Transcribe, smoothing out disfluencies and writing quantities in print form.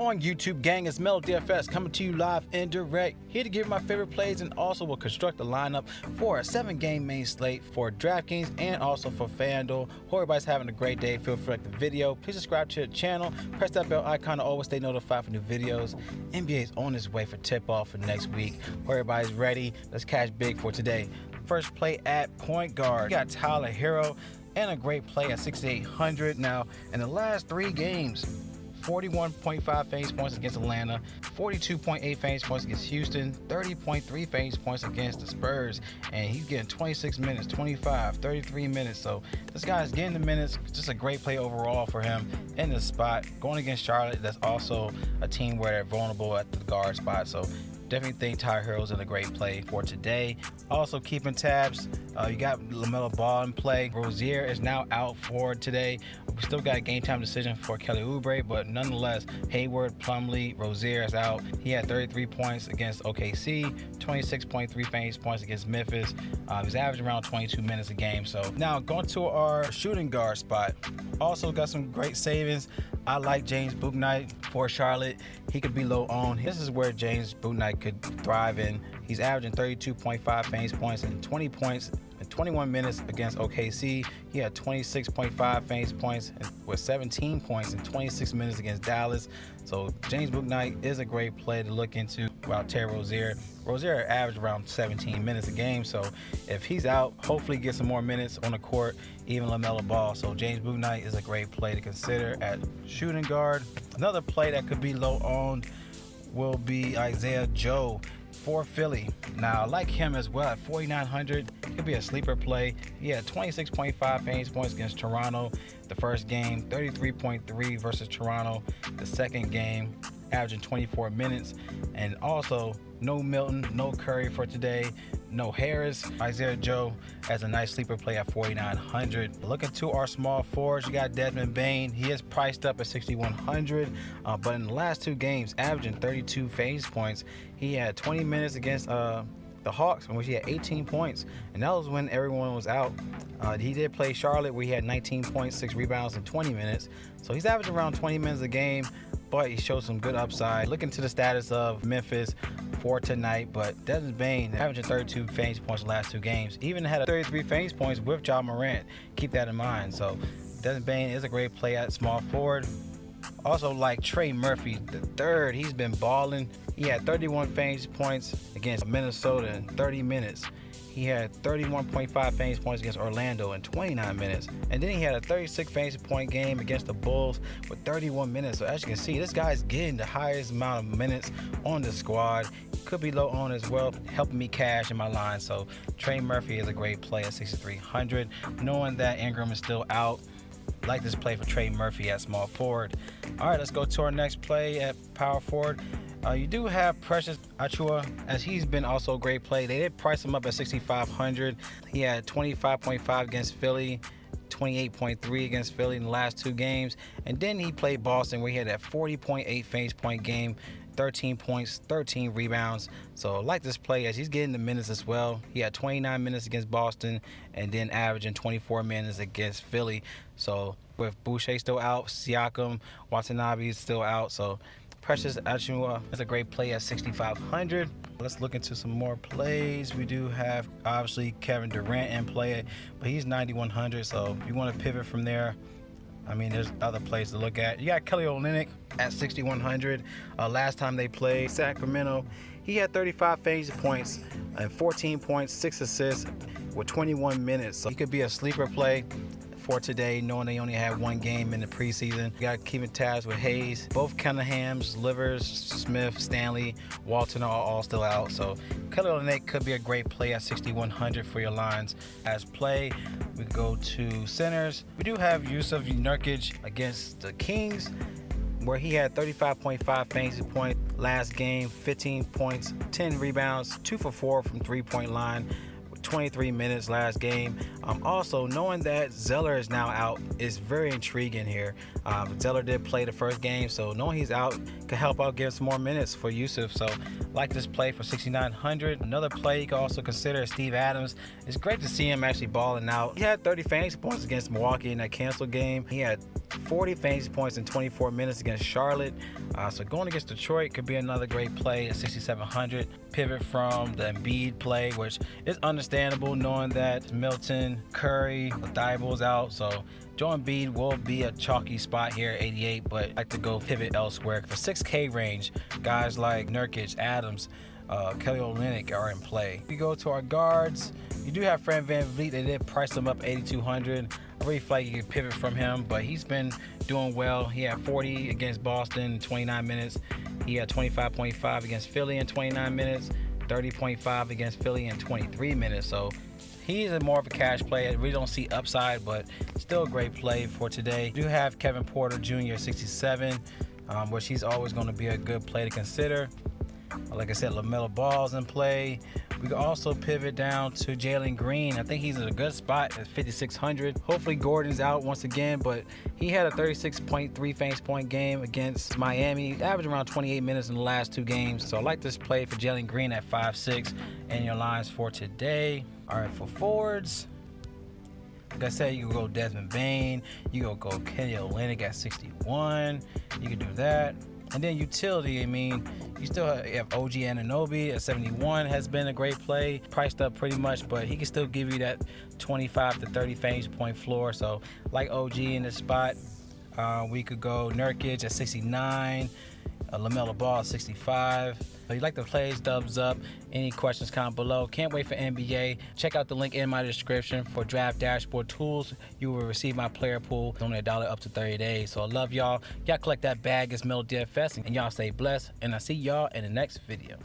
on YouTube, gang? It's Melo DFS coming to you live and direct, here to give you my favorite plays, and also will construct a lineup for a 7-game main slate for DraftKings and also for FanDuel. Hope everybody's having a great day. Feel free to like the video. Please subscribe to the channel. Press that bell icon to always stay notified for new videos. NBA is on its way for tip-off for next week. Hope everybody's ready. Let's cash big for today. First play at point guard. We got Tyler HERRO and a great play at 6,800. Now, in the last 3 games, 41.5 fantasy points against Atlanta, 42.8 fantasy points against Houston, 30.3 fantasy points against the Spurs, and he's getting 26 minutes, 25, 33 minutes. So this guy's getting the minutes. Just a great play overall for him in the spot. Going against Charlotte, that's also a team where they're vulnerable at the guard spot. So definitely think Tyler HERRO's in a great play for today. Also keeping tabs, you got LaMelo Ball in play. Rozier is now out for today. We still got a game time decision for Kelly Oubre, but nonetheless, Hayward, Plumlee, Rozier is out. He had 33 points against OKC, 26.3 fantasy points against Memphis. He's averaging around 22 minutes a game. So now going to our shooting guard spot. Also got some great savings. I like James BOUKNIGHT for Charlotte. He could be low owned. This is where James BOUKNIGHT could thrive in. He's averaging 32.5 fantasy points and 20 points in 21 minutes against OKC. He had 26.5 fantasy points with 17 points in 26 minutes against Dallas. So James BOUKNIGHT is a great play to look into while Terry Rozier. Rozier averaged around 17 minutes a game. So if he's out, hopefully get some more minutes on the court, even LaMelo Ball. So James BOUKNIGHT is a great play to consider at shooting guard. Another play that could be low owned will be Isaiah Joe for Philly. Now, I like him as well at 4,900. Could be a sleeper play. He had 26.5 fantasy points against Toronto the first game, 33.3 versus Toronto the second game, averaging 24 minutes. And also, no Milton, no Curry for today, no Harris. Isaiah Joe as a nice sleeper play at 4,900. Looking to our small forwards, you got Desmond BANE. He is priced up at 6,100, but in the last 2 games, averaging 32 fantasy points. He had 20 minutes against the Hawks, in which he had 18 points, and that was when everyone was out. He did play Charlotte, where he had 19 points, 6 rebounds in 20 minutes. So he's averaging around 20 minutes a game, but he showed some good upside. Looking to the status of Memphis for tonight, but Desmond BANE averaging 32 fantasy points in the last 2 games. Even had 33 fantasy points with Ja Morant. Keep that in mind. So Desmond BANE is a great play at small forward. Also like Trey Murphy III, he's been balling. He had 31 fantasy points against Minnesota in 30 minutes. He had 31.5 fantasy points against Orlando in 29 minutes. And then he had a 36 fantasy point game against the Bulls with 31 minutes. So as you can see, this guy's getting the highest amount of minutes on the squad. Could be low on as well, helping me cash in my line. So Trey Murphy is a great play at 6,300. Knowing that Ingram is still out, like this play for Trey Murphy at small forward. All right, let's go to our next play at power forward. You do have Precious Achiuwa, as he's been also a great play. They did price him up at 6,500. He had 25.5 against Philly, 28.3 against Philly in the last 2 games. And then he played Boston, where he had that 40.8 fantasy point game, 13 points, 13 rebounds. So I like this play as he's getting the minutes as well. He had 29 minutes against Boston and then averaging 24 minutes against Philly. So with Boucher still out, Siakam, Watanabe is still out. So Precious Achiuwa is a great play at 6,500. Let's look into some more plays. We do have obviously Kevin Durant in play, but he's 9,100. So if you want to pivot from there, I mean, there's other plays to look at. You got Kelly OLYNYK at 6,100. Last time they played Sacramento, he had 35 fantasy points and 14 points, 6 assists with 21 minutes. So he could be a sleeper play for today, knowing they only have 1 game in the preseason. You got keeping tabs with Hayes. Both Cunninghams, Livers, Smith, Stanley, Walton are all still out. So Kelly OLYNYK could be a great play at 6,100 for your lines. As play, we go to centers. We do have JUSUF NURKIC against the Kings, where he had 35.5 fantasy points last game, 15 points, 10 rebounds, 2 for 4 from 3-point line. 23 minutes last game. Also, knowing that Zeller is now out is very intriguing here. Zeller did play the first game, so knowing he's out could help out give some more minutes for JUSUF. So like this play for 6,900. Another play you can also consider is Steve Adams. It's great to see him actually balling out. He had 30 fantasy points against Milwaukee in that canceled game. He had 40 fantasy points in 24 minutes against Charlotte. So going against Detroit could be another great play at 6,700. Pivot from the Embiid play, which is understandable knowing that Milton, Curry, Thibault's out. So Joel Embiid will be a chalky spot here at 88, but I like to go pivot elsewhere. For 6K range, guys like NURKIC, Adams, Kelly OLYNYK are in play. We go to our guards. You do have Fred VanVleet. They did price him up 8,200. I really feel like you can pivot from him, but he's been doing well. He had 40 against Boston in 29 minutes. He had 25.5 against Philly in 29 minutes, 30.5 against Philly in 23 minutes. So he's more of a cash play. I really don't see upside, but still a great play for today. You do have Kevin Porter Jr. 67, which he's always going to be a good play to consider. Like I said, LaMelo Ball's in play. We can also pivot down to Jalen Green. I think he's in a good spot at 5,600. Hopefully Gordon's out once again, but he had a 36.3 fantasy point game against Miami. He averaged around 28 minutes in the last 2 games. So I like this play for Jalen Green at 5.6 and your lines for today. All right, for forwards, like I said, you can go Desmond BANE. You can go Kelly OLYNYK at 61. You can do that. And then utility, I mean, you still have OG ANUNOBY at 71, has been a great play. Priced up pretty much, but he can still give you that 25 to 30 fantasy point floor. So like OG in this spot, we could go NURKIC at 69, LaMelo Ball at 65. If you like the plays, thumbs up. Any questions, comment below. Can't wait for NBA. Check out the link in my description for draft dashboard tools. You will receive my player pool. Only $1 up to 30 days. So I love y'all. Y'all collect that bag. It's Melo DFS, and y'all stay blessed. And I'll see y'all in the next video.